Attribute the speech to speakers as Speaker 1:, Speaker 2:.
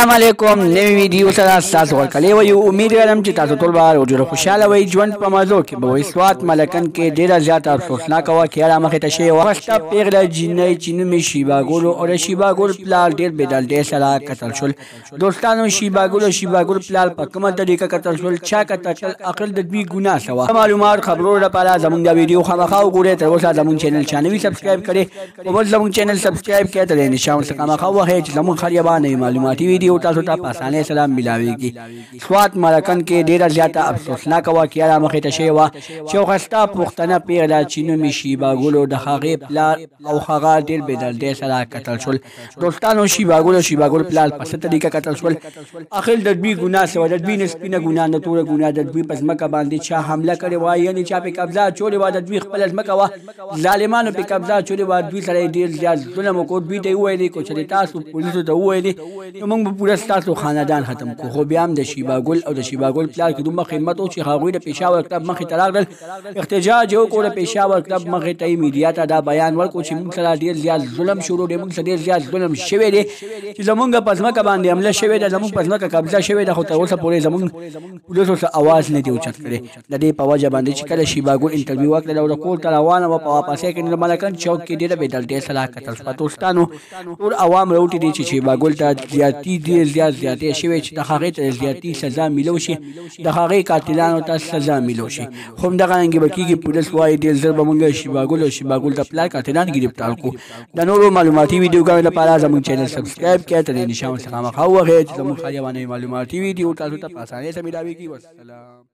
Speaker 1: السلام علیکم نوی ویډیو سره تاسو ورکړی و یو امید لرم چې تاسو ټول به ډېر خوشاله وئ ژوند په مزو کې به وئ سوات ملکن کې ډېره زیاته افسوسناکه وه چې هغه مخې ته شوې وه فرسته پیغله جینۍ چې نوم یې شیبا ګل و او د شیبا ګل پلار ډېر بېدلدۍ سره قتل شول دوستانو شیبا ګل او شیبا ګل پلار په کومه طریقه قتل شول چا قتل کړل عقل د دوی ګناه څه وه معلومات خبرو لپاره زموږ دا ویډیو خامخا وګورئ تر اوسه زموږ چینل چا نه وي سبسکرایب کړی او بل زموږ چینل سبسکرایب کړئ تر دې نشان ورته خامخا ووهئ چې زموږ هر یوه نوې معلوماتي ویډیو تاسو ته په اسانۍ سره ملاویږي سوات ملکن کې ډېره زیاته افسوسناکه واقعه رامخې ته شوې وه چې یو ښایسته پښتنه پیغله چې نوم یې شیبا ګل و د هغې پلار او هغه ډېر بېدردۍ سره قتل شول دوستانو شیبا ګل او شیبا ګل پلار په څه طریقه قتل شول اخر د دوی ګناه څه وه د دوی نه سپینه ګناه نه توره ګناه د دوی په ځمکه باندې چا حمله کړې وه یعنې چا پرې قبضه اچولې وه د دوی خپله ځمکه وه ظالمانو پرې قبضه اچولې وه دوی سره یې ډېر زیات ظلم وکړو دوی ته یې وویلې که چېرې تاسو پولیسو ته وویلې نو موږ به پوره ستاسو خاندان ختم کړو خو بیا هم د شیبا ګل او د شیبا ګل پلار کې دومره همت و چې هغوی د پېښور کلب مخې ته راغلل احتجاج یې وکړو د پېښور کلب مخې ته یې میډیا ته دا بیان ورکړو چې موږ سره ډېر زیات ظلم شروع دی موږ سره ډېر زیات ظلم شوی دی چې زموږ په ځمکه باندې حمله شوې ده زموږ په ځمکه قبضه شوې ده خو تر اوسه پورې زموږ پولیسو څه اواز نه دی اوچت کړی د دې په وجه باندې چې کله شیبا ګل انټرویو وکړله او د کور ته روانه وه په واپسۍ کې د ملکن چوک کې ډېره بېدردۍ سره قتل شوه دوستانو ټول عوام راوټي دي چې شیبا ګل ته زیاتي ډېر زیات زیاتې شوې چې د هغې ته زیاتي سزا میلو شي د هغې قاتلانو ته سزا میلو شي خو همدغه رنګې به کېږي پولیس وایي ډېر ژر به مونږ شیبا ګل او شیبا ګل د پلار قاتلان ګرفتار کړو د نورو معلوماتي ویډیوګانو لپاره زموږ چینل سبسکرایب کړئ تر دې نشان ورڅخه خامخا ووهئ چې زموږ هر یوه نوې معلوماتي ویډیو تاسو ته په اسانۍ سره میلاویږي والسلام